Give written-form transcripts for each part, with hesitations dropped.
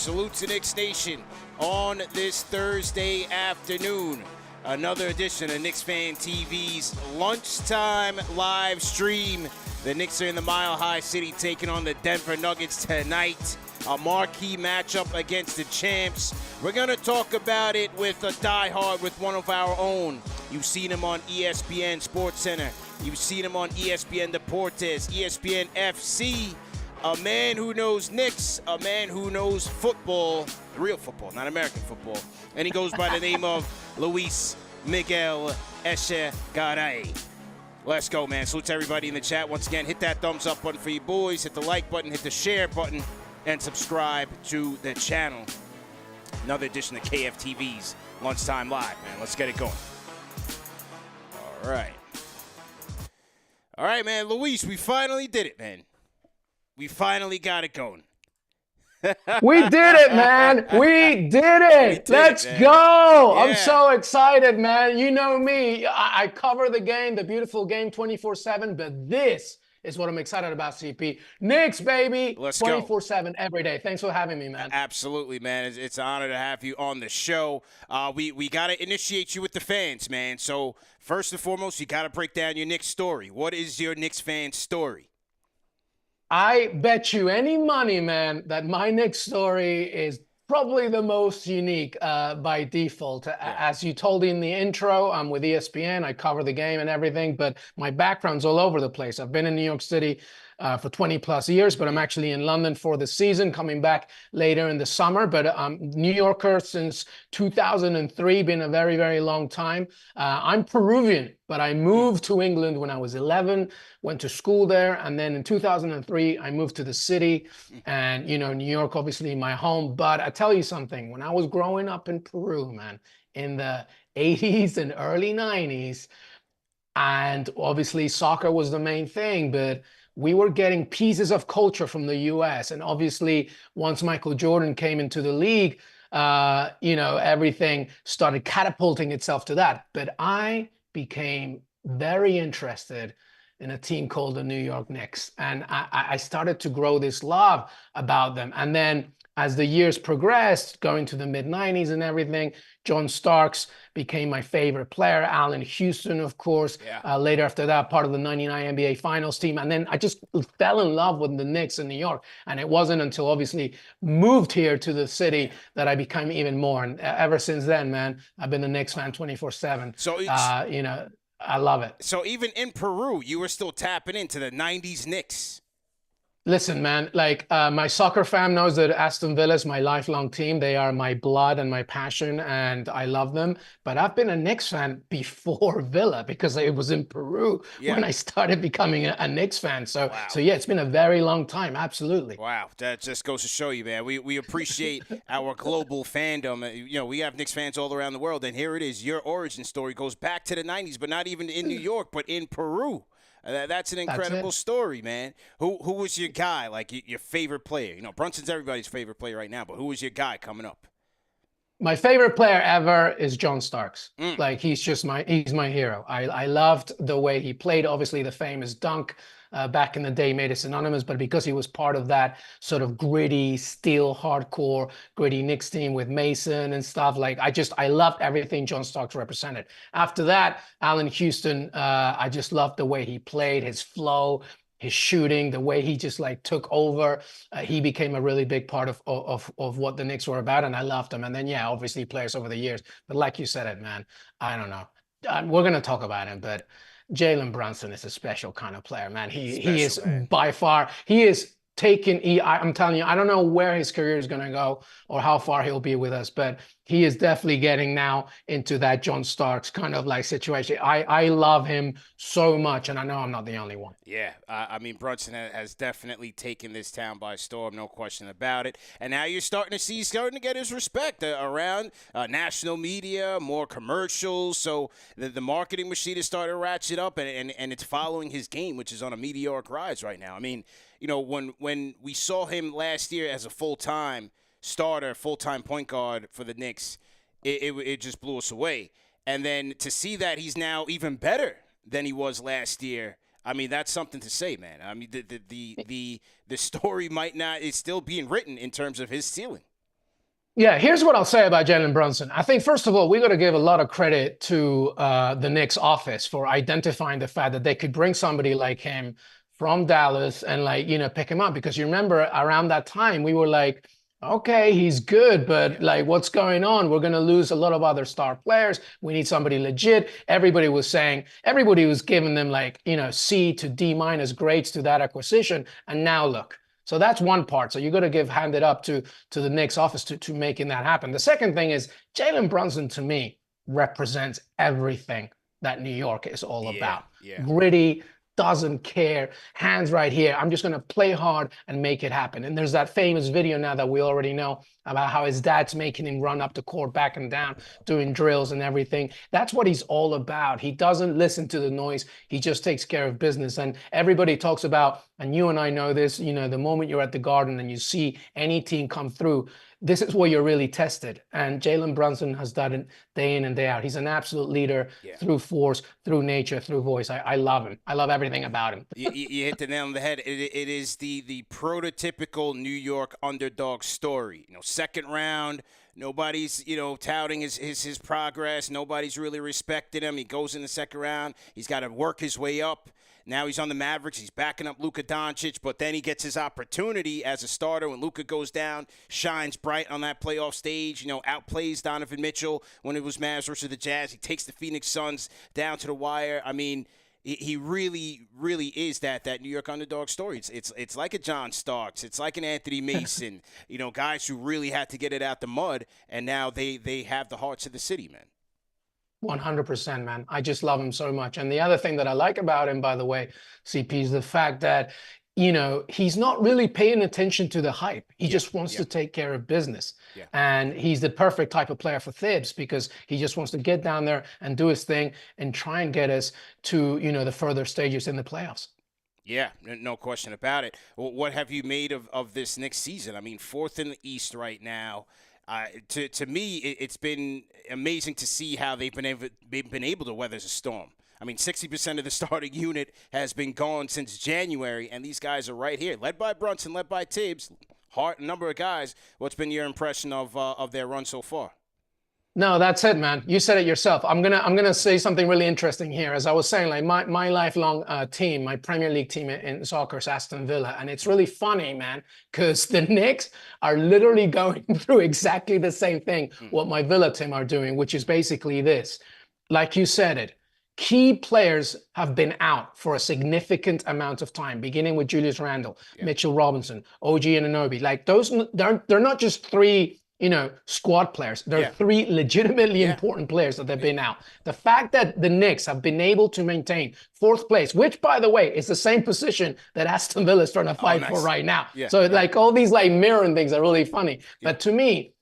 Salute to Knicks Nation on this Thursday afternoon. Another edition of KnicksFanTV's lunchtime live stream. The Knicks are in the Mile High City taking on the Denver Nuggets tonight. A marquee matchup against the champs. We're going to talk about it with a diehard, with one of our own. You've seen him on ESPN SportsCenter. You've seen him on ESPN Deportes, ESPN FC. A man who knows Knicks, a man who knows football, real football, not American football. And he goes by the name of Luis Miguel Echegaray. Let's go, man. Salute to everybody in the chat. Once again, hit that thumbs up button for you boys. Hit the like button, hit the share button, and subscribe to the channel. Another edition of KFTV's Lunchtime Live, man. Let's get it going. All right. All right, man. Luis, we finally did it, man. We finally got it going. We did it, man. We did it. Let's go. Yeah. I'm so excited, man. You know me. I cover the game, the beautiful game 24/7, but this is what I'm excited about, CP. Knicks, baby. Let's 24/7 every day. Thanks for having me, man. Absolutely, man. It's an honor to have you on the show. We got to initiate you with the fans, man. So first and foremost, you got to break down your Knicks story. What is your Knicks fan story? I bet you any money, man, that my Knicks story is probably the most unique by default. Yeah. As you told in the intro, I'm with ESPN. I cover the game and everything, but my background's all over the place. I've been in New York City for 20 plus years, but I'm actually in London for the season, coming back later in the summer. But I'm New Yorker since 2003, been a very, very long time. I'm Peruvian, but I moved to England when I was 11, went to school there. And then in 2003, I moved to the city, and, you know, New York, obviously my home. But I tell you something, when I was growing up in Peru, man, in the 80s and early 90s, and obviously soccer was the main thing, but we were getting pieces of culture from the US. And obviously, once Michael Jordan came into the league, you know, everything started catapulting itself to that. But I became very interested in a team called the New York Knicks. And I started to grow this love about them. And then as the years progressed, going to the mid-90s and everything, John Starks became my favorite player. Allen Houston, of course. Yeah. Later after that, part of the 99 NBA Finals team. And then I just fell in love with the Knicks in New York. And it wasn't until obviously moved here to the city that I became even more. And ever since then, man, I've been a Knicks fan 24/7. So, you know, I love it. So even in Peru, you were still tapping into the 90s Knicks. Listen, man, like my soccer fam knows that Aston Villa is my lifelong team. They are my blood and my passion, and I love them. But I've been a Knicks fan before Villa because it was in Peru when I started becoming a Knicks fan. So, so yeah, it's been a very long time. Absolutely. Wow, that just goes to show you, man. We appreciate our global fandom. You know, we have Knicks fans all around the world, and here it is. Your origin story goes back to the 90s, but not even in New York, but in Peru. That's an incredible story, man. Who was your guy, like your favorite player? You know, Brunson's everybody's favorite player right now, but who was your guy coming up? My favorite player ever is John Starks. Like, he's my hero. I loved the way he played. Obviously, the famous dunk back in the day made it synonymous, but because he was part of that sort of gritty, still hardcore, gritty Knicks team with Mason and stuff, like I loved everything John Starks represented. After that, Allen Houston, I just loved the way he played, his flow, his shooting, the way he just like took over. He became a really big part of what the Knicks were about, and I loved him. And then, yeah, obviously players over the years. But like you said it, man, I don't know. We're going to talk about him, but Jaylen Brunson is a special kind of player, man. He is by far, he is taken. I'm telling you, I don't know where his career is going to go or how far he'll be with us, but he is definitely getting now into that John Starks kind of like situation. I love him so much, and I know I'm not the only one. Yeah, I mean, Brunson has definitely taken this town by storm, no question about it. And now you're starting to see he's starting to get his respect around national media, more commercials. So the marketing machine is starting to ratchet up, and it's following his game, which is on a meteoric rise right now. I mean, you know, when we saw him last year as a full-time starter, full-time point guard for the Knicks, it just blew us away. And then to see that he's now even better than he was last year, I mean, that's something to say, man. I mean, the story might not, it's still being written in terms of his ceiling. Yeah, here's what I'll say about Jaylen Brunson. I think, first of all, we got to give a lot of credit to the Knicks office for identifying the fact that they could bring somebody like him from Dallas and, like, pick him up. Because you remember around that time, we were like, okay, he's good, but like, what's going on? We're going to lose a lot of other star players. We need somebody legit. Everybody was giving them, like, C to D minus grades to that acquisition. And now look. So that's one part. So you got to hand it up to the Knicks office to making that happen. The second thing is Jaylen Brunson, to me, represents everything that New York is all about. Gritty, doesn't care, hands right here. I'm just going to play hard and make it happen. And there's that famous video now that we already know about how his dad's making him run up the court, back and down, doing drills and everything. That's what he's all about. He doesn't listen to the noise. He just takes care of business. And everybody talks about, and you and I know this, the moment you're at the Garden and you see any team come through, this is where you're really tested. And Jaylen Brunson has done it day in and day out. He's an absolute leader through force, through nature, through voice. I love him. I love everything about him. You hit the nail on the head. It is the prototypical New York underdog story. Second round, nobody's touting his progress. Nobody's really respecting him. He goes in the second round. He's got to work his way up. Now he's on the Mavericks. He's backing up Luka Doncic, but then he gets his opportunity as a starter when Luka goes down, shines bright on that playoff stage, outplays Donovan Mitchell when it was Mavs versus the Jazz. He takes the Phoenix Suns down to the wire. I mean, he really, really is that New York underdog story. It's like a John Starks. It's like an Anthony Mason, guys who really had to get it out the mud, and now they have the hearts of the city, man. 100%, man. I just love him so much. And the other thing that I like about him, by the way, CP, is the fact that, he's not really paying attention to the hype. He just wants to take care of business. And he's the perfect type of player for Thibs, because he just wants to get down there and do his thing and try and get us to, the further stages in the playoffs. Yeah, no question about it. What have you made of this next season? I mean, fourth in the East right now. To me, it's been amazing to see how they've been able to weather the storm. I mean, 60% of the starting unit has been gone since January, and these guys are right here, led by Brunson, led by Tibbs, number of guys. What's been your impression of their run so far? No, that's it, man. You said it yourself. I'm gonna say something really interesting here. As I was saying, like my lifelong team, my Premier League team in soccer is Aston Villa, and it's really funny, man, because the Knicks are literally going through exactly the same thing what my Villa team are doing, which is basically this. Like you said it, key players have been out for a significant amount of time, beginning with Julius Randle, Mitchell Robinson, OG Anunoby. Like those, they're not just three squad players. There are three legitimately important players that have been out. The fact that the Knicks have been able to maintain fourth place, which, by the way, is the same position that Aston Villa is trying to fight for right now. So like all these like mirroring things are really funny. But to me,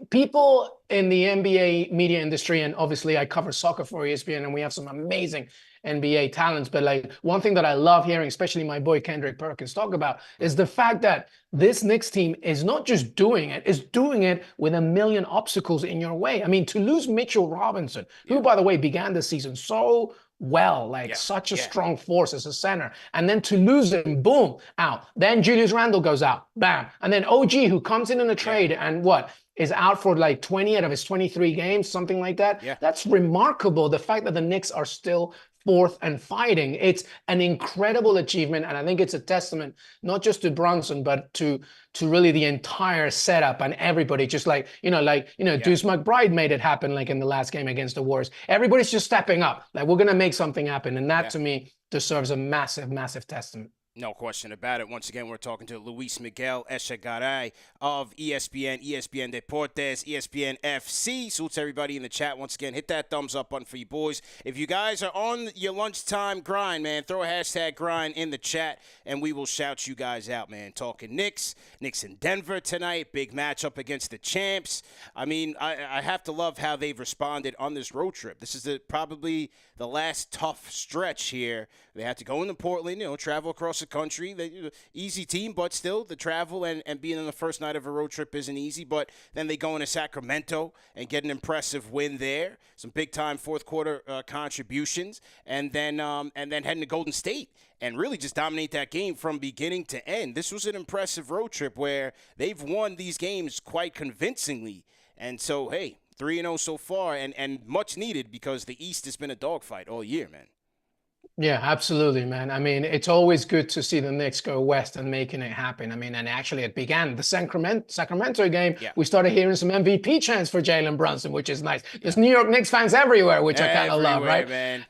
people in the NBA media industry, and obviously I cover soccer for ESPN, and we have some amazing NBA talents. But like one thing that I love hearing, especially my boy Kendrick Perkins talk about, is the fact that this Knicks team is not just doing it, it's doing it with a million obstacles in your way. I mean, to lose Mitchell Robinson, who, by the way, began the season so well, like such a strong force as a center, and then to lose him, boom, out. Then Julius Randle goes out, bam. And then OG, who comes in a trade and is out for like 20 out of his 23 games, something like that. That's remarkable. The fact that the Knicks are still fourth and fighting. It's an incredible achievement, and I think it's a testament not just to Brunson, but to really the entire setup and everybody. Just like Deuce McBride made it happen like in the last game against the Warriors. Everybody's just stepping up. Like, we're gonna make something happen, and that to me deserves a massive, massive testament. No question about it. Once again, we're talking to Luis Miguel Echegaray of ESPN, ESPN Deportes, ESPN FC. Salutes everybody in the chat. Once again, hit that thumbs up button for you boys. If you guys are on your lunchtime grind, man, throw a hashtag grind in the chat, and we will shout you guys out, man. Talking Knicks in Denver tonight. Big matchup against the champs. I mean, I have to love how they've responded on this road trip. This is probably the last tough stretch here. They had to go into Portland, travel across the country. Easy team, but still the travel and being on the first night of a road trip isn't easy. But then they go into Sacramento and get an impressive win there. Some big-time fourth-quarter contributions. And then heading to Golden State and really just dominate that game from beginning to end. This was an impressive road trip where they've won these games quite convincingly. And so, hey, 3-0 so far, and much needed because the East has been a dogfight all year, man. Yeah, absolutely, man. I mean, it's always good to see the Knicks go west and making it happen. I mean, and actually it began the Sacramento game. Yeah. We started hearing some MVP chants for Jaylen Brunson, which is nice. There's New York Knicks fans everywhere, which I kind of love, right? Man.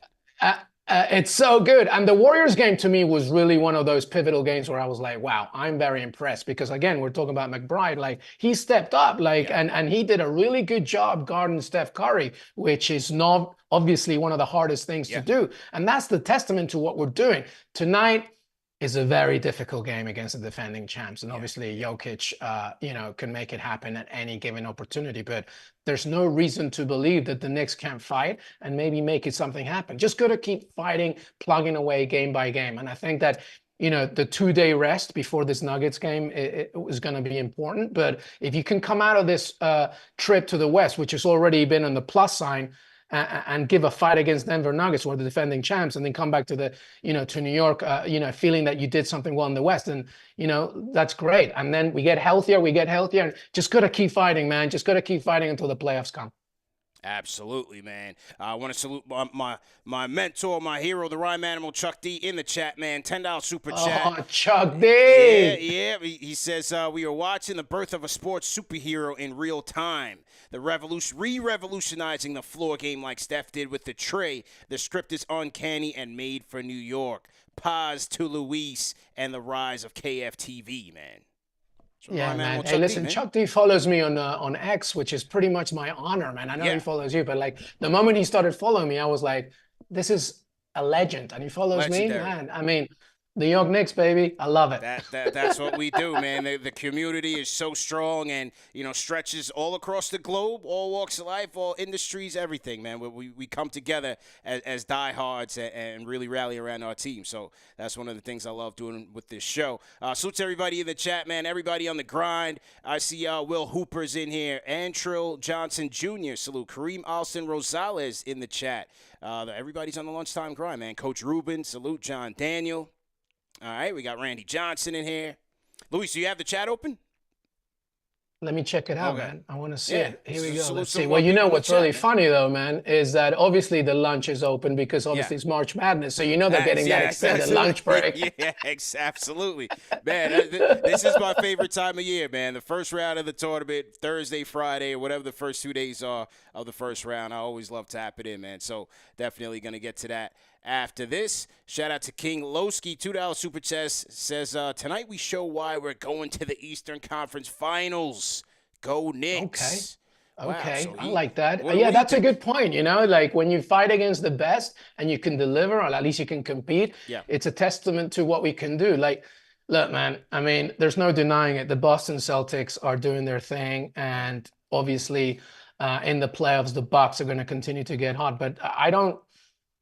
It's so good. And the Warriors game to me was really one of those pivotal games where I was like, wow, I'm very impressed because again, we're talking about McBride. Like he stepped up and he did a really good job guarding Steph Curry, which is not obviously one of the hardest things to do. And that's the testament to what we're doing. Tonight is a very difficult game against the defending champs. And obviously Jokic, can make it happen at any given opportunity. But there's no reason to believe that the Knicks can't fight and maybe make it something happen. Just got to keep fighting, plugging away game by game. And I think that, the 2-day rest before this Nuggets game, it was going to be important. But if you can come out of this trip to the West, which has already been on the plus sign, and give a fight against Denver Nuggets, who are the defending champs, and then come back to to New York, feeling that you did something well in the West, and that's great. And then we get healthier, and just gotta keep fighting, man. Just gotta keep fighting until the playoffs come. Absolutely, man. I want to salute my mentor, my hero, the rhyme animal, Chuck D, in the chat, man. $10 super chat. Oh, Chuck D. Yeah. He says, we are watching the birth of a sports superhero in real time. The re-revolutionizing the floor game like Steph did with the tray. The script is uncanny and made for New York. Paz to Luis and the rise of KFTV, man. Yeah, man. Hey, listen, Chuck D follows me on X, which is pretty much my honor, man. I know he follows you, but like the moment he started following me, I was like, this is a legend. And he follows me, man. I mean, the New York Knicks, baby. I love it. That's what we do, man. The community is so strong and, stretches all across the globe, all walks of life, all industries, everything, man. We come together as diehards and really rally around our team. So that's one of the things I love doing with this show. Salute to everybody in the chat, man. Everybody on the grind. I see Will Hooper's in here. Antrill Johnson Jr. Salute. Kareem Alston Rosales in the chat. Everybody's on the lunchtime grind, man. Coach Ruben. Salute. John Daniel. All right, we got Randy Johnson in here. Luis, do you have the chat open? Let me check it out, man. I want to see it. Here we go. Let's see. Well, what's really funny, though, man, is that obviously the lunch is open because obviously it's March Madness. So they're getting that extended lunch break. Yeah, absolutely. Man, this is my favorite time of year, man. The first round of the tournament, Thursday, Friday, or whatever the first 2 days are of the first round. I always love to tap it in, man. So definitely going to get to that after this. Shout out to King Lowski, $2 super chess, says, tonight we show why we're going to the Eastern Conference Finals. Go Knicks. Okay, wow, so I like that. Yeah, that's a good point. Like when you fight against the best and you can deliver, or at least you can compete, it's a testament to what we can do. Like, look, man, I mean, there's no denying it. The Boston Celtics are doing their thing, and obviously in the playoffs, the Bucks are going to continue to get hot. But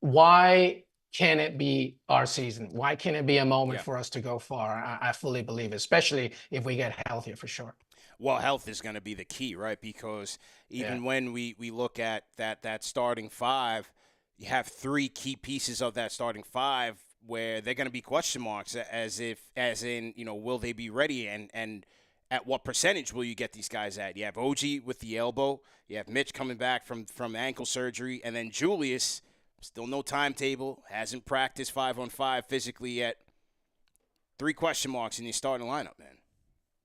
why can't it be our season? Why can't it be a moment for us to go far? I fully believe, especially if we get healthier for sure. Well, health is going to be the key, right? Because even when we look at that starting five, you have three key pieces of that starting five where they're going to be question marks as in, will they be ready and at what percentage will you get these guys at? You have OG with the elbow. You have Mitch coming back from ankle surgery. And then Julius, still no timetable, hasn't practiced 5-on-5 physically yet. 3 question marks in your starting lineup, man.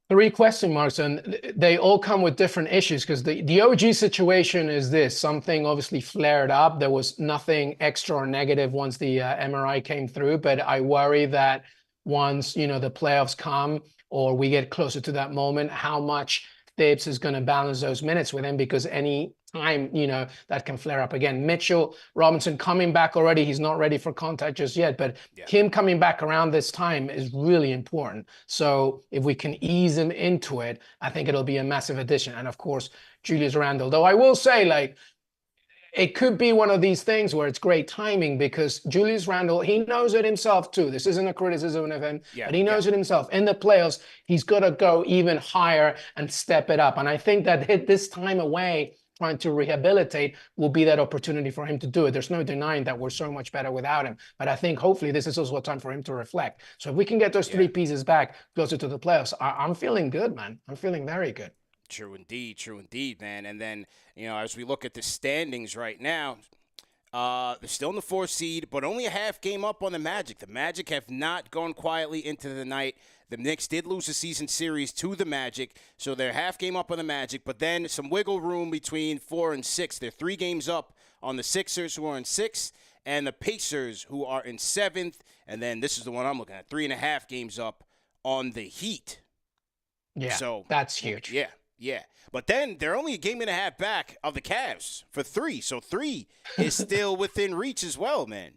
3 question marks, and they all come with different issues because the OG situation is this. Something obviously flared up. There was nothing extra or negative once the MRI came through, but I worry that once, the playoffs come or we get closer to that moment, how much Thibs is going to balance those minutes with him, because any time, that can flare up again. Mitchell Robinson coming back already. He's not ready for contact just yet, but him coming back around this time is really important. So if we can ease him into it, I think it'll be a massive addition. And of course, Julius Randle. Though I will say, like, it could be one of these things where it's great timing because Julius Randle, he knows it himself too. This isn't a criticism of him, but he knows it himself. In the playoffs, he's got to go even higher and step it up. And I think that this time away, trying to rehabilitate will be that opportunity for him to do it. There's no denying that we're so much better without him. But I think hopefully this is also a time for him to reflect. So if we can get those three pieces back closer to the playoffs, I'm feeling good, man. I'm feeling very good. True indeed, man. And then, as we look at the standings right now, they're still in the 4th seed, but only a half game up on the Magic. The Magic have not gone quietly into the night. The Knicks did lose the season series to the Magic, so they're half game up on the Magic, but then some wiggle room between 4 and 6. They're 3 games up on the Sixers, who are in 6th, and the Pacers, who are in 7th. And then this is the one I'm looking at, 3.5 games up on the Heat. Yeah, so that's huge. Yeah. But then they're only a game and a half back of the Cavs for 3. So 3 is still within reach as well, man.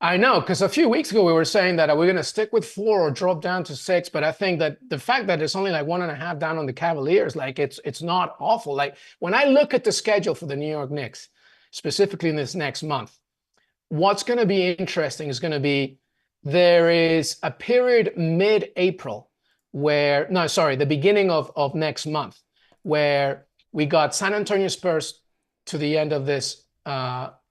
I know, because a few weeks ago we were saying that we're going to stick with 4 or drop down to 6. But I think that the fact that it's only like 1.5 down on the Cavaliers, like it's not awful. Like when I look at the schedule for the New York Knicks, specifically in this next month, what's going to be interesting is going to be there is a period mid-April the beginning of next month, where we got San Antonio Spurs to the end of this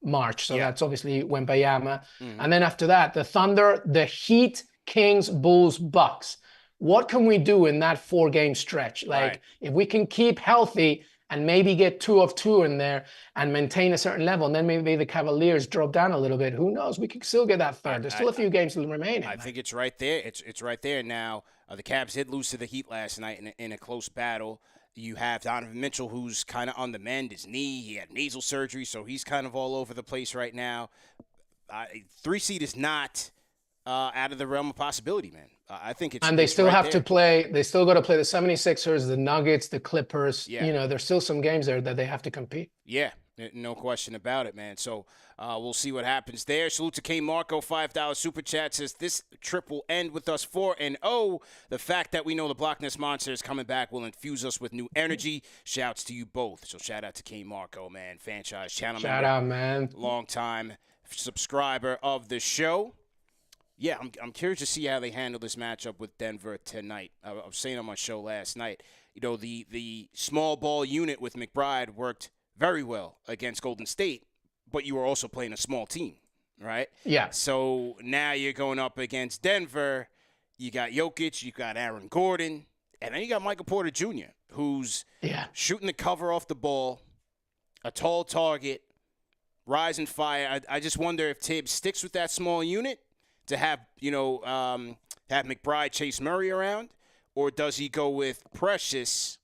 March. So that's obviously Wembayama. And then after that, the Thunder, the Heat, Kings, Bulls, Bucks. What can we do in that 4-game stretch? Like if we can keep healthy and maybe get 2 of 2 in there and maintain a certain level, and then maybe the Cavaliers drop down a little bit. Who knows? We could still get that third. There's still a few games remaining. I think it's right there. It's right there now. The Cavs did lose to the Heat last night in a close battle. You have Donovan Mitchell, who's kind of on the mend. His knee, he had nasal surgery, so he's kind of all over the place right now. 3 seed is not out of the realm of possibility, man. I think it's. And they still right have there. to play. They still got to play the 76ers, the Nuggets, the Clippers. Yeah. There's still some games there that they have to compete. Yeah, no question about it, man. So we'll see what happens there. Salute to K Marco, $5 super chat, says this trip will end with us 4-0. The fact that we know the Block Ness Monster is coming back will infuse us with new energy. Shouts to you both. So shout out to K Marco, man, franchise channel member. Shout out, man. Long time subscriber of the show. Yeah, I'm curious to see how they handle this matchup with Denver tonight. I was saying on my show last night, the small ball unit with McBride worked very well against Golden State, but you were also playing a small team, right? Yeah. So now you're going up against Denver. You got Jokic, you got Aaron Gordon, and then you got Michael Porter Jr., who's shooting the cover off the ball, a tall target, rising fire. I just wonder if Tibbs sticks with that small unit to have have McBride chase Murray around, or does he go with Precious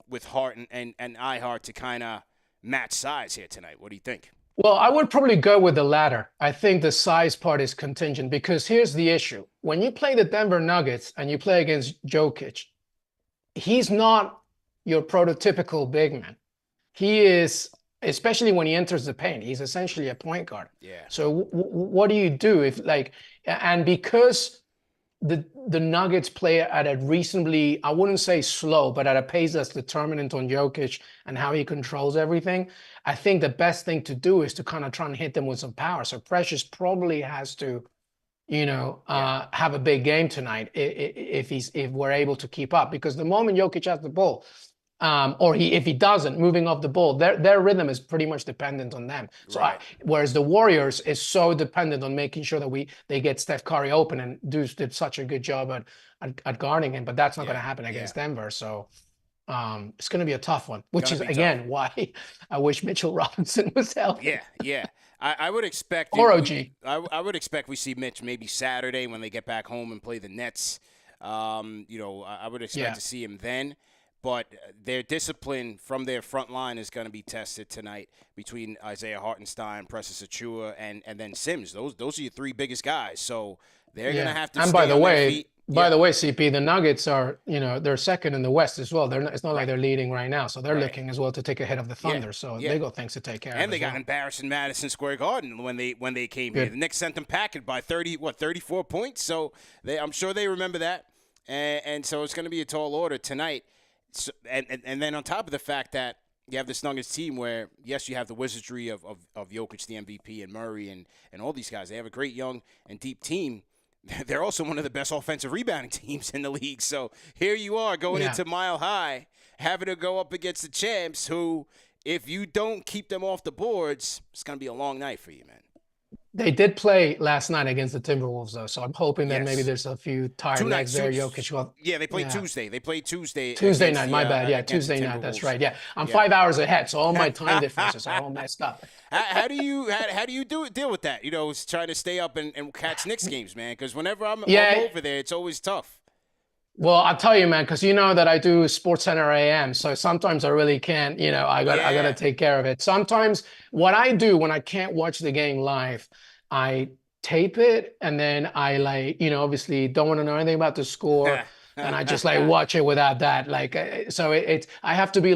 with Hart and iHart to kind of match size here tonight? What do you think? Well, I would probably go with the latter. I think the size part is contingent because here's the issue. When you play the Denver Nuggets and you play against Jokic, he's not your prototypical big man. He is, especially when he enters the paint, he's essentially a point guard. Yeah. So what do you do and because the Nuggets play at a reasonably, I wouldn't say slow, but at a pace that's determinant on Jokic and how he controls everything, I think the best thing to do is to kind of try and hit them with some power. So Precious probably has to, have a big game tonight if we're able to keep up. Because the moment Jokic has the ball, if he doesn't, moving off the ball, their rhythm is pretty much dependent on them. So whereas the Warriors is so dependent on making sure that they get Steph Curry open, and Deuce did such a good job at guarding him, but that's not going to happen against Denver. So it's going to be a tough one, which is again why I wish Mitchell Robinson was healthy. Yeah. I would expect or OG. I would expect we see Mitch maybe Saturday when they get back home and play the Nets. I would expect to see him then. But their discipline from their front line is going to be tested tonight between Isaiah Hartenstein, Precious Achiuwa, and then Sims. Those are your 3 biggest guys. So they're going to have to and stay by the on way, their feet. By the way, CP, the Nuggets are, they're second in the West as well. It's not like they're leading right now. So they're looking as well to take ahead of the Thunder. So they got things to take care of. And they got embarrassed in Madison Square Garden when they came here. The Knicks sent them packing by 34 points. So I'm sure they remember that. And so it's going to be a tall order tonight. So, and then on top of the fact that you have this Nuggets team where, yes, you have the wizardry of Jokic, the MVP, and Murray, and all these guys. They have a great young and deep team. They're also one of the best offensive rebounding teams in the league. So here you are going into Mile High, having to go up against the champs who, if you don't keep them off the boards, it's going to be a long night for you, man. They did play last night against the Timberwolves, though, so I'm hoping that maybe there's a few tired legs there. Jokic, they played Tuesday. They played Tuesday. Tuesday night, my bad. Yeah, Tuesday night. That's right. Yeah, I'm 5 hours ahead, so all my time differences are all messed up. How do you deal with that? You know, trying to stay up and catch Knicks games, man. Because whenever I'm over there, it's always tough. Well, I'll tell you, man, because you know that I do SportsCenter AM, so sometimes I really can't. You know, I gotta take care of it. Sometimes what I do when I can't watch the game live, I tape it, and then I obviously don't want to know anything about the score, and I just watch it without that. So I have to be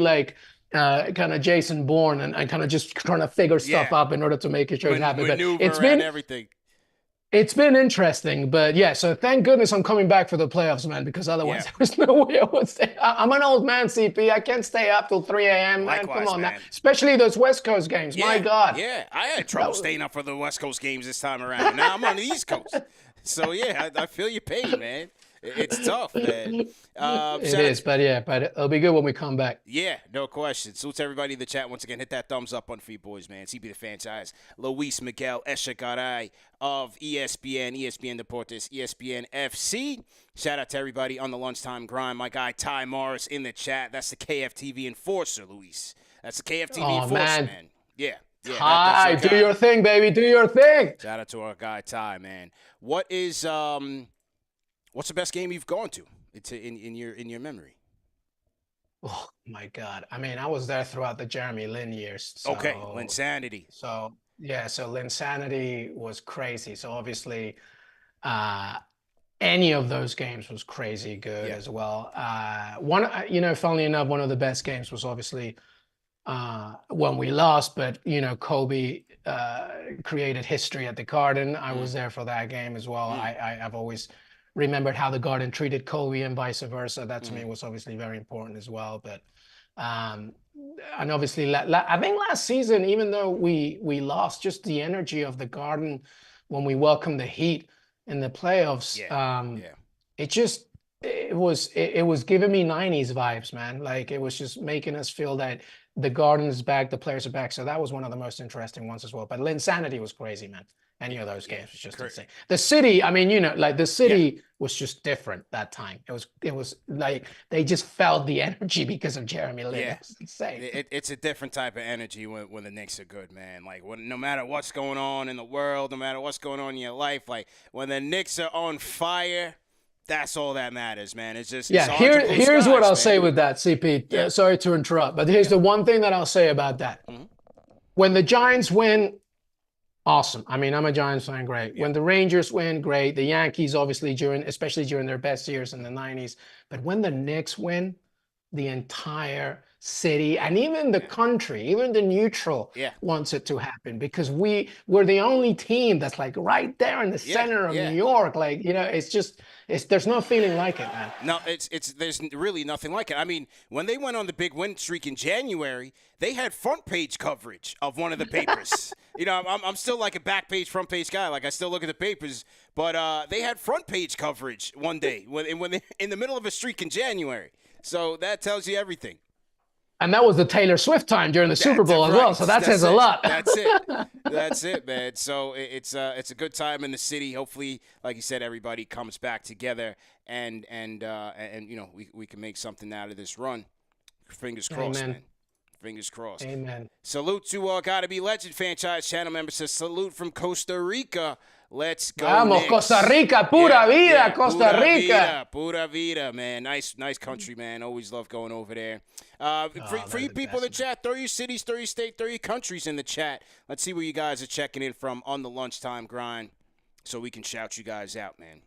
kind of Jason Bourne and kind of just trying to figure stuff up in order to make sure it happens. But it's been everything. It's been interesting, but so thank goodness I'm coming back for the playoffs, man, because otherwise there was no way I would stay. I'm an old man, CP. I can't stay up till 3 a.m., man. Likewise, come on, man. Now. Especially those West Coast games. My God. Yeah, I had trouble staying up for the West Coast games this time around. Now I'm on the East Coast. So, I feel your pain, man. It's tough, man. It is, but it'll be good when we come back. Yeah, no question. Salute to everybody in the chat. Once again, hit that thumbs up on for you boys, man. CB the franchise. Luis Miguel Echegaray of ESPN, ESPN Deportes, ESPN FC. Shout out to everybody on the lunchtime grind. My guy Ty Morris in the chat. That's the KFTV enforcer, Luis. That's the KFTV enforcer, man. Yeah. Ty, do your thing, baby. Do your thing. Shout out to our guy Ty, man. What's the best game you've gone to? It's in your memory. Oh my God! I mean, I was there throughout the Jeremy Lin years. So, okay, Linsanity. So Linsanity was crazy. So obviously, any of those games was crazy good as well. Funnily enough, one of the best games was obviously when we lost, but Kobe created history at the Garden. I was there for that game as well. I've always remembered how the Garden treated Kobe and vice versa. That to me was obviously very important as well. But and obviously, I think last season, even though we lost, just the energy of the Garden when we welcomed the Heat in the playoffs, it was giving me 90s vibes, man. It was just making us feel that the Garden is back, the players are back. So that was one of the most interesting ones as well. But Linsanity was crazy, man. Any of those games was just insane. The city, I mean, the city was just different that time. It was like they just felt the energy because of Jeremy Lin. Yeah. It was insane. It's a different type of energy when the Knicks are good, man. No matter what's going on in the world, no matter what's going on in your life, when the Knicks are on fire, that's all that matters, man. It's just here's what I'll say with that, CP. Sorry to interrupt, but here's the one thing that I'll say about that. Mm-hmm. When the Giants win, awesome. I mean, I'm a Giants fan, great. When the Rangers win, great. The Yankees, obviously, especially during their best years in the 90s. But when the Knicks win, the entire city and even the country, even the neutral wants it to happen because we're the only team that's right there in the center of New York. There's no feeling like it, man. No, there's really nothing like it. I mean, when they went on the big win streak in January, they had front page coverage of one of the papers. I'm still a back page, front page guy. I still look at the papers, but they had front page coverage one day when they in the middle of a streak in January. So that tells you everything. And that was the Taylor Swift time during the Super Bowl as well. So that says a lot. That's it. That's it, man. So it's a good time in the city. Hopefully, like you said, everybody comes back together and we can make something out of this run. Fingers crossed, man. Fingers crossed. Amen. Salute to Gotta Be Legend franchise channel member. Says salute from Costa Rica. Let's go. Vamos, Knicks. Costa Rica, pura vida, Costa Rica. Pura vida, man. Nice country, man. Always love going over there. For you people in the chat, throw your cities, throw your state, throw your countries in the chat. Let's see where you guys are checking in from on the lunchtime grind, so we can shout you guys out, man.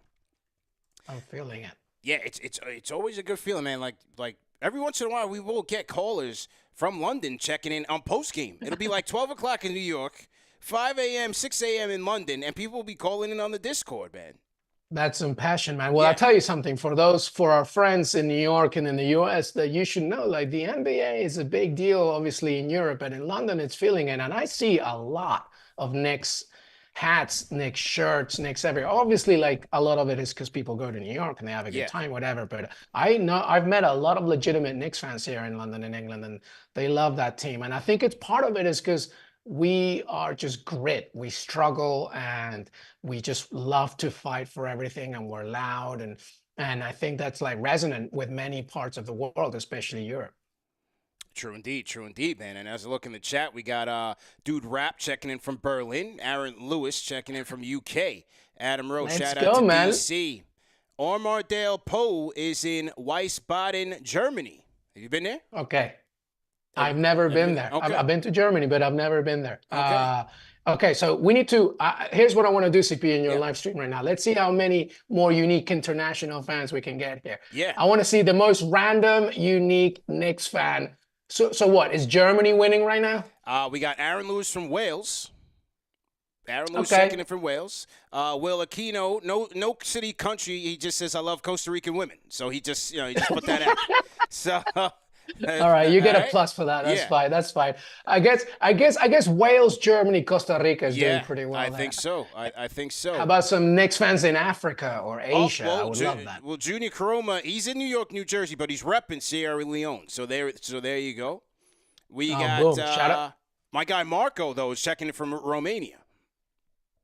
I'm feeling it. Yeah, it's always a good feeling, man. Like every once in a while, we will get callers from London checking in on post game. It'll be 12 o'clock in New York. 5 a.m., 6 a.m. in London, and people will be calling in on the Discord, man. That's some passion, man. Well, Yeah, I'll tell you something. For our friends in New York and in the US, that you should know, like the NBA is a big deal, obviously in Europe, and in London, it's feeling it. And I see a lot of Knicks hats, Knicks shirts, Knicks everywhere. Obviously, like a lot of it is because people go to New York and they have a good yeah. time, whatever. But I know I've met a lot of legitimate Knicks fans here in London and England, and they love that team. And I think it's part of it is because we are just grit. We struggle and we just love to fight for everything, and we're loud, and I think that's like resonant with many parts of the world, especially Europe. True indeed, man. And as I look in the chat, we got Dude Rap checking in from Berlin, Aaron Lewis checking in from UK, Adam Rose, Let's shout out go, to man. DC. Omar Dale Poe is in Wiesbaden, Germany. Have you been there? Okay. I've never been there. Okay. I've been to Germany, but I've never been there. Okay. Okay, so we need to, here's what I want to do, CP, in your Yeah. live stream right now. Let's see how many more unique international fans we can get here. Yeah. I want to see the most random, unique Knicks fan. So what, is Germany winning right now? We got Aaron Lewis from Wales. Aaron Lewis Okay. checking in from Wales. Will Aquino, no city, country. He just says, I love Costa Rican women. So he just put that out. So... All right, you get All a plus for that. That's Yeah. fine. That's fine. I guess Wales, Germany, Costa Rica is doing pretty well. I there. think so. I think so. How about some Knicks fans in Africa or Asia? I would love that. Well, Junior Caroma, he's in New York, New Jersey, but he's repping Sierra Leone. So there you go. We got boom. Shout out. my guy Marco though is checking in from Romania.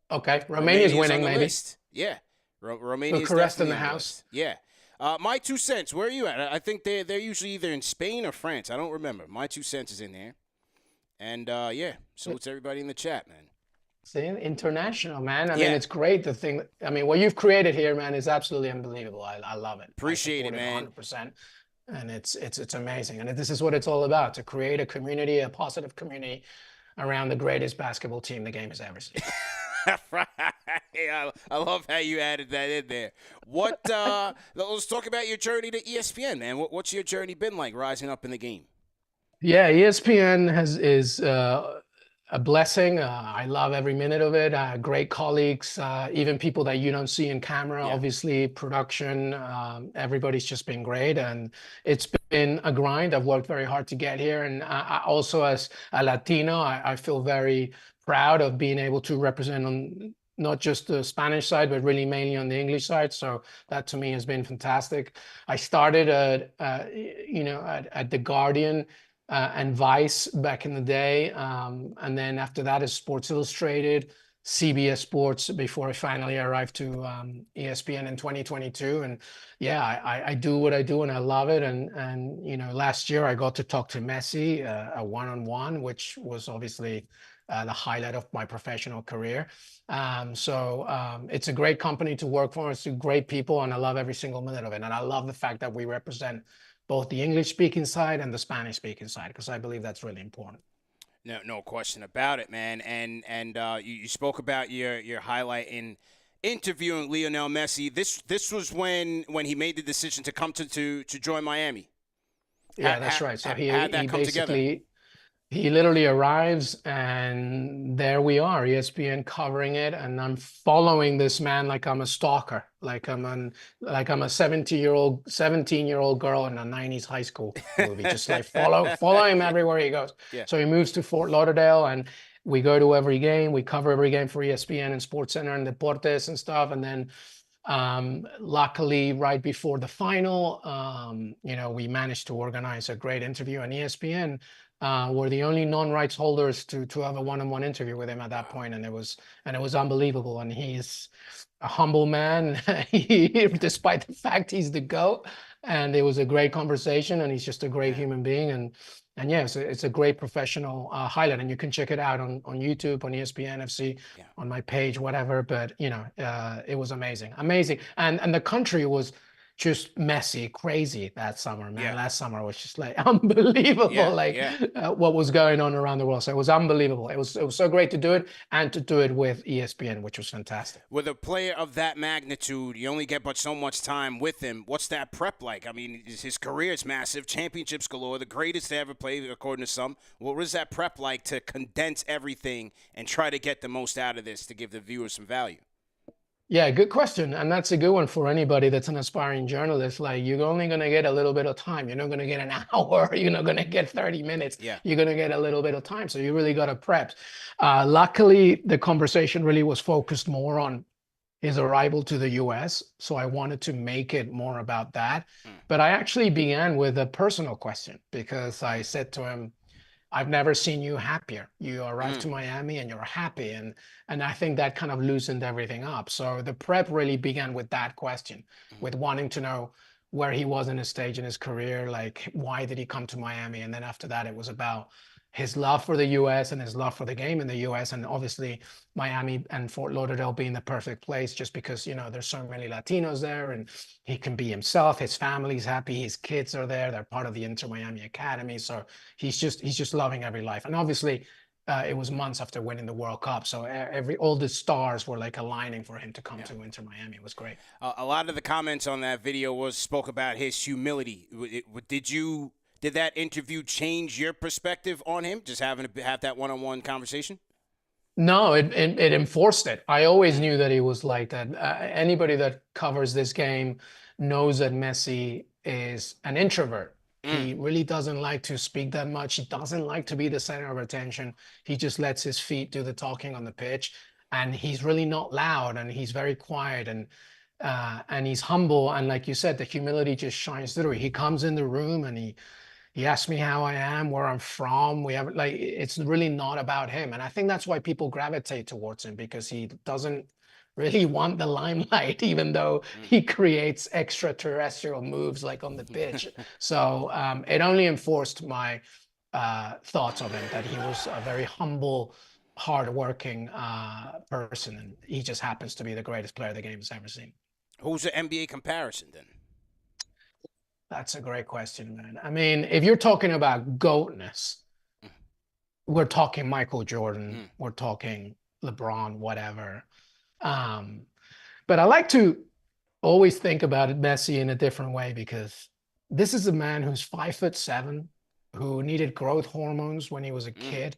Okay, Romania's winning, on the maybe. list. Yeah, Romania's Bucharest in definitely the on house. list. Yeah. My 2 cents. Where are you at? I think they're usually either in Spain or France. I don't remember. My 2 cents is in there. And yeah, salute to everybody in the chat, man. See, international, man. I Yeah. mean, it's great. What you've created here, man, is absolutely unbelievable. I love it. Appreciate it, man. 100%. And it's amazing. And this is what it's all about, to create a community, a positive community around the greatest basketball team the game has ever seen. Right. I love how you added that in there. What? Let's talk about your journey to ESPN, man. What's your journey been like rising up in the game? Yeah, ESPN is a blessing. I love every minute of it. Great colleagues, even people that you don't see in camera. Yeah. Obviously, production. Everybody's just been great, and it's been a grind. I've worked very hard to get here, and I also, as a Latino, I feel very proud of being able to represent on not just the Spanish side, but really mainly on the English side. So that to me has been fantastic. I started at The Guardian and Vice back in the day. And then after that is Sports Illustrated, CBS Sports, before I finally arrived to ESPN in 2022. And yeah, I do what I do and I love it. And last year I got to talk to Messi, a one-on-one, which was obviously the highlight of my professional career. It's a great company to work for. It's great people, and I love every single minute of it. And I love the fact that we represent both the English-speaking side and the Spanish-speaking side, because I believe that's really important. No question about it, man. And you spoke about your highlight in interviewing Lionel Messi. This was when he made the decision to come to join Miami. Yeah, that's right. So he come together? He literally arrives, and there we are, ESPN covering it, and I'm following this man like I'm a stalker, like I'm a 17-year-old girl in a 90s high school movie, just like follow him everywhere he goes. Yeah. So he moves to Fort Lauderdale, and we go to every game. We cover every game for ESPN and SportsCenter and Deportes and stuff, and then luckily, right before the final, we managed to organize a great interview on ESPN. We're the only non-rights holders to have a one-on-one interview with him at that point, and it was unbelievable. And he's a humble man, despite the fact he's the GOAT. And it was a great conversation, and he's just a great human being. And yeah, it's a great professional highlight, and you can check it out on YouTube, on ESPN FC, on my page, whatever. But it was amazing, and the country was just messy, crazy that summer, man. Yeah. Last summer was just like unbelievable, what was going on around the world. So it was unbelievable. It was so great to do it, and to do it with ESPN, which was fantastic. With a player of that magnitude, you only get but so much time with him. What's that prep like? I mean, his career is massive, championships galore, the greatest to ever play, according to some. What was that prep like to condense everything and try to get the most out of this to give the viewers some value? Yeah, good question. And that's a good one for anybody that's an aspiring journalist. Like, you're only going to get a little bit of time. You're not going to get an hour. You're not going to get 30 minutes. Yeah. You're going to get a little bit of time. So you really got to prep. Luckily, the conversation really was focused more on his arrival to the US. So I wanted to make it more about that. But I actually began with a personal question because I said to him, I've never seen you happier. You arrived to Miami and you're happy. And I think that kind of loosened everything up. So the prep really began with that question, with wanting to know where he was in his stage in his career, like why did he come to Miami? And then after that, it was about his love for the US and his love for the game in the US. And obviously Miami and Fort Lauderdale being the perfect place just because, you know, there's so many Latinos there and he can be himself. His family's happy. His kids are there. They're part of the Inter Miami Academy. So he's just loving every life. And obviously it was months after winning the World Cup. So all the stars were like aligning for him to come to Inter Miami. It was great. A lot of the comments on that video spoke about his humility. Did that interview change your perspective on him, just having to have that one-on-one conversation? No, it enforced it. I always knew that he was like that. Anybody that covers this game knows that Messi is an introvert. He really doesn't like to speak that much. He doesn't like to be the center of attention. He just lets his feet do the talking on the pitch. And he's really not loud, and he's very quiet, and he's humble. And like you said, the humility just shines through. He comes in the room and he asks me how I am, where I'm from. We have like, it's really not about him. And I think that's why people gravitate towards him, because he doesn't really want the limelight, even though he creates extraterrestrial moves like on the pitch. So it only enforced my thoughts of him, that he was a very humble, hardworking person. And he just happens to be the greatest player the game has ever seen. Who's the NBA comparison then? That's a great question, man. I mean, if you're talking about GOATness, we're talking Michael Jordan, we're talking LeBron, whatever. But I like to always think about it, Messi, in a different way, because this is a man who's 5'7", who needed growth hormones when he was a kid.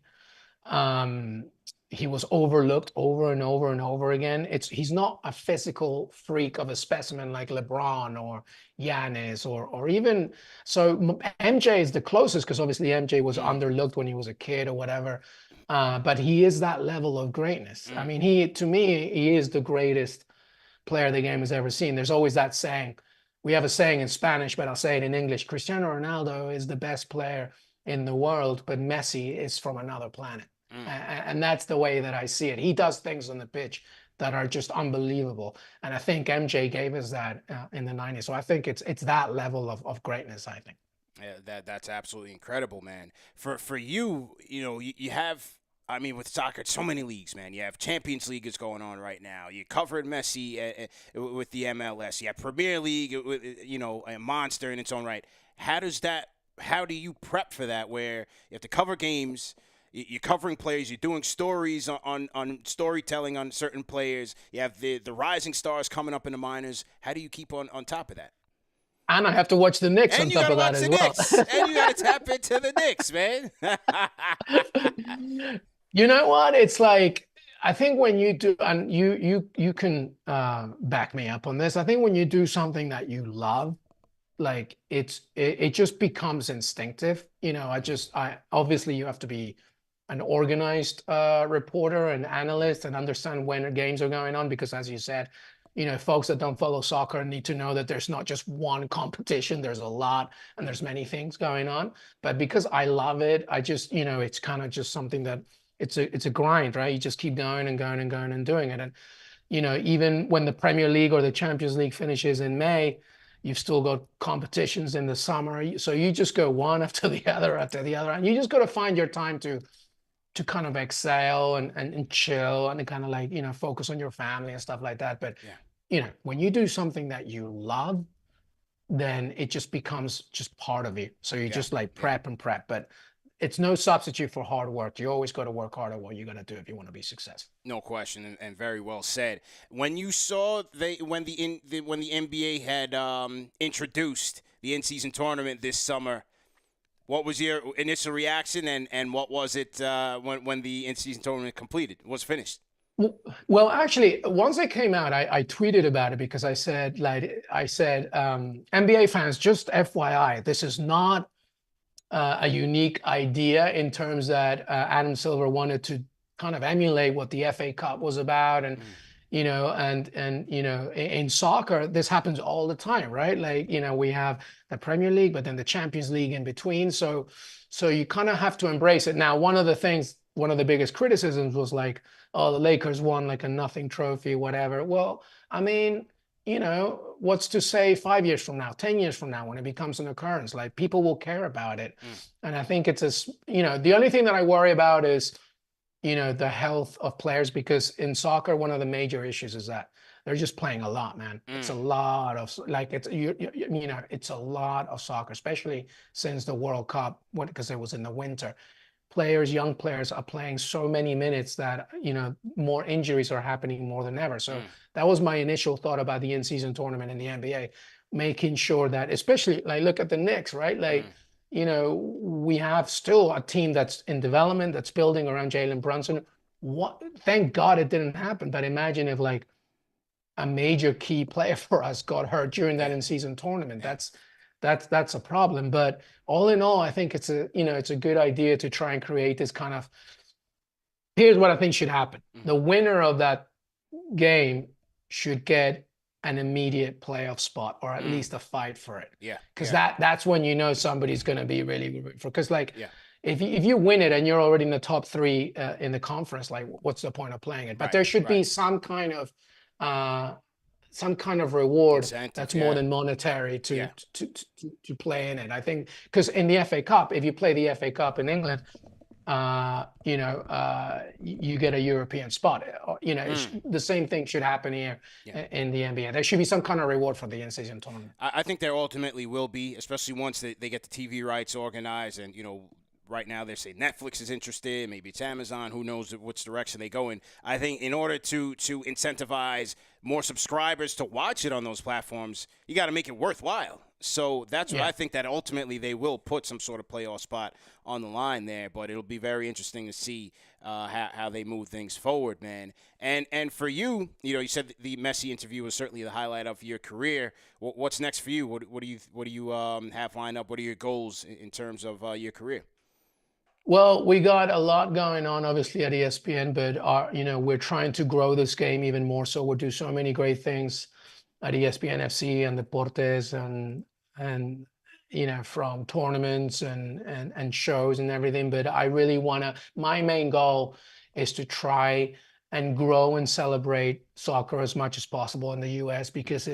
He was overlooked over and over and over again. He's not a physical freak of a specimen like LeBron or Giannis or even, so MJ is the closest, because obviously MJ was underlooked when he was a kid or whatever. But he is that level of greatness. I mean, to me, he is the greatest player the game has ever seen. There's always that saying. We have a saying in Spanish, but I'll say it in English. Cristiano Ronaldo is the best player in the world, but Messi is from another planet. And that's the way that I see it. He does things on the pitch that are just unbelievable. And I think MJ gave us that in the 90s. So I think it's that level of greatness, I think. Yeah, that's absolutely incredible, man. For you, you know, you have, I mean, with soccer, it's so many leagues, man. You have Champions League is going on right now. You covered Messi with the MLS. You have Premier League, you know, a monster in its own right. How do you prep for that, where you have to cover games, you're covering players, you're doing stories on storytelling on certain players, you have the rising stars coming up in the minors. How do you keep on top of that? And I have to watch the Knicks on top of that as well. And you got to tap into the Knicks, man. You know what? It's like, I think when you do, and you can back me up on this. I think when you do something that you love, like it just becomes instinctive. You know, I obviously you have to be an organized reporter and analyst and understand when games are going on, because as you said, you know, folks that don't follow soccer need to know that there's not just one competition, there's a lot, and there's many things going on. But because I love it, I just, you know, it's kind of just something that it's a grind, right? You just keep going and going and going and doing it. And, you know, even when the Premier League or the Champions League finishes in May, you've still got competitions in the summer. So you just go one after the other, and you just got to find your time to kind of exhale and chill and kind of like, you know, focus on your family and stuff like that. But, you know, when you do something that you love, then it just becomes just part of you. So you just like prep and prep, but it's no substitute for hard work. You always got to work hard at what you're going to do if you want to be successful. No question, and very well said. When you saw when the NBA had introduced the in-season tournament this summer, what was your initial reaction, and what was it when the in-season tournament was finished? Well, actually, once it came out, I tweeted about it because I said, NBA fans, just FYI, this is not a unique idea in terms that Adam Silver wanted to kind of emulate what the FA Cup was about, and in soccer this happens all the time, right? Like, we have the Premier League, but then the Champions League in between. So you kind of have to embrace it. Now, one of the biggest criticisms was like, oh, the Lakers won like a nothing trophy, whatever. Well, I mean, what's to say 5 years from now, 10 years from now, when it becomes an occurrence? Like, people will care about it. And I think the only thing that I worry about is, the health of players, because in soccer, one of the major issues is that they're just playing a lot, man. It's a lot of, like, it's a lot of soccer, especially since the World Cup, because it was in the winter. Young players are playing so many minutes that, more injuries are happening more than ever. So that was my initial thought about the in-season tournament in the NBA, making sure that, especially, like, look at the Knicks, right? Like, we have still a team that's in development, that's building around Jaylen Brunson. Thank God it didn't happen. But imagine if, like, a major key player for us got hurt during that in-season tournament. That's a problem. But all in all, I think it's a good idea to try and create this kind of, here's what I think should happen. The winner of that game should get an immediate playoff spot, or at least a fight for it. Yeah. Because that's when somebody's going to be really, because, like, if you win it and you're already in the top 3 in the conference, like, what's the point of playing it? But there should be some kind of reward that's more than monetary to play in it. I think, because in the FA Cup, if you play the FA Cup in England, you get a European spot. The same thing should happen here in the NBA. There should be some kind of reward for the in-season tournament. I think there ultimately will be, especially once they get the TV rights organized. And, right now they say Netflix is interested, maybe it's Amazon, who knows which direction they go in. I think in order to incentivize more subscribers to watch it on those platforms, you got to make it worthwhile. So that's what I think, that ultimately they will put some sort of playoff spot on the line there. But it'll be very interesting to see how they move things forward, man. And for you, you said the Messi interview was certainly the highlight of your career. What's next for you? What do you have lined up? What are your goals in terms of your career? Well, we got a lot going on, obviously, at ESPN, but we're trying to grow this game even more. So we'll do so many great things at ESPN FC and Deportes, and from tournaments and shows and everything. But I really my main goal is to try and grow and celebrate soccer as much as possible in the US, because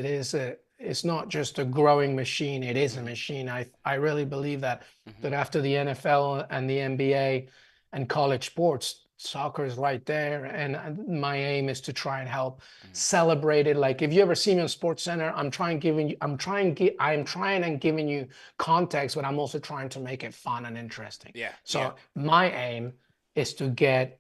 it's not just a growing machine, it is a machine. I really believe that after the NFL and the NBA and college sports, soccer is right there. And my aim is to try and help celebrate it. Like, if you ever see me on SportsCenter, I'm trying and giving you context, but I'm also trying to make it fun and interesting. So my aim is to get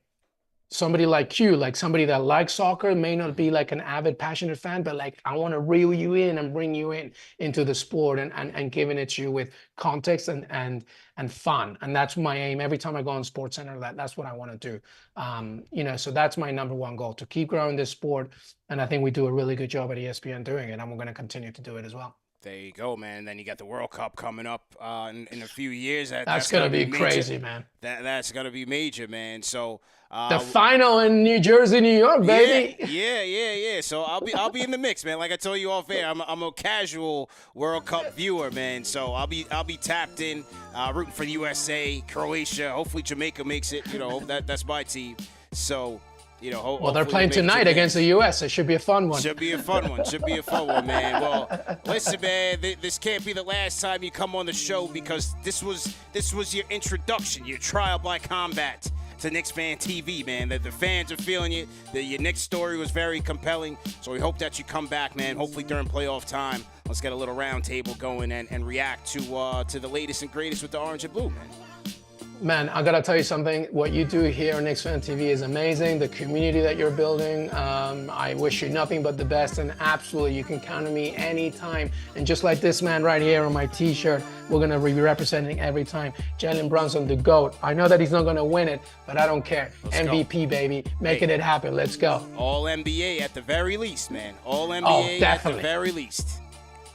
somebody like you, like somebody that likes soccer, may not be like an avid, passionate fan, but, like, I want to reel you in and bring you into the sport and giving it to you with context and fun. And that's my aim. Every time I go on SportsCenter, that's what I want to do. So that's my number one goal, to keep growing this sport. And I think we do a really good job at ESPN doing it, and we're going to continue to do it as well. There you go, man. And then you got the World Cup coming up in a few years. That's going to be crazy, man. That's going to be major, man. So the final in New Jersey, New York, baby. Yeah. So I'll be in the mix, man. Like I told you off air, I'm a casual World Cup viewer, man. So I'll be tapped in, rooting for the USA, Croatia. Hopefully Jamaica makes it. That's my team. So. Well, they're playing tonight against the U.S. It should be a fun one. Should be a fun one, man. Well, listen, man, this can't be the last time you come on the show, because this was your introduction, your trial by combat to KnicksFanTV, man. The fans are feeling you. Your Knicks story was very compelling, so we hope that you come back, man. Hopefully during playoff time, let's get a little round table going and react to the latest and greatest with the orange and blue, man. Man, I gotta tell you something. What you do here on KnicksFanTV is amazing. The community that you're building, I wish you nothing but the best, and absolutely, you can count on me anytime. And just like this man right here on my t-shirt, we're gonna be representing every time. Jaylen Brunson, the GOAT. I know that he's not gonna win it, but I don't care. MVP, baby. Making it happen. Let's go. All NBA at the very least, man. All NBA at the very least.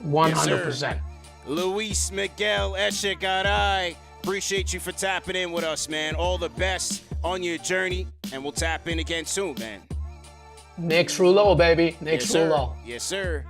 100%. Yes, Luis Miguel Echegaray. Appreciate you for tapping in with us, man. All the best on your journey, and we'll tap in again soon, man. Knicks Rouleau, baby. Knicks Rouleau. Yes, sir.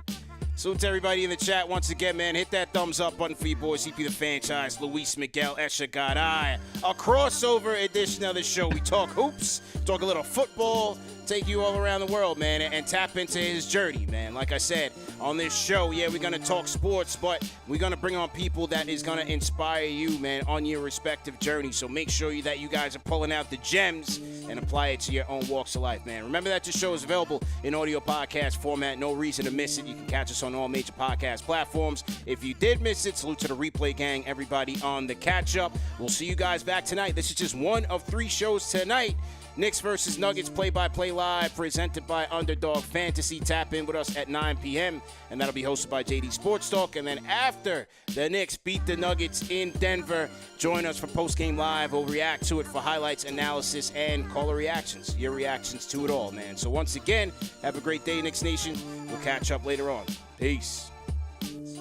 Salute to everybody in the chat once again, man. Hit that thumbs up button for you boys. CP the franchise, Luis Miguel Echegaray. A crossover edition of the show. We talk hoops, talk a little football, take you all around the world, man, and tap into his journey, man. Like I said, on this show, yeah, we're going to talk sports, but we're going to bring on people that is going to inspire you, man, on your respective journey. So make sure that you guys are pulling out the gems and apply it to your own walks of life, man. Remember that this show is available in audio podcast format. No reason to miss it. You can catch us on all major podcast platforms. If you did miss it, salute to the replay gang, everybody on the catch-up. We'll see you guys back tonight. This is just one of 3 shows tonight. Knicks versus Nuggets play-by-play live, presented by Underdog Fantasy. Tap in with us at 9 p.m., and that'll be hosted by JD Sports Talk. And then after the Knicks beat the Nuggets in Denver, join us for post-game live. We'll react to it for highlights, analysis, and caller reactions. Your reactions to it all, man. So once again, have a great day, Knicks Nation. We'll catch up later on. Peace.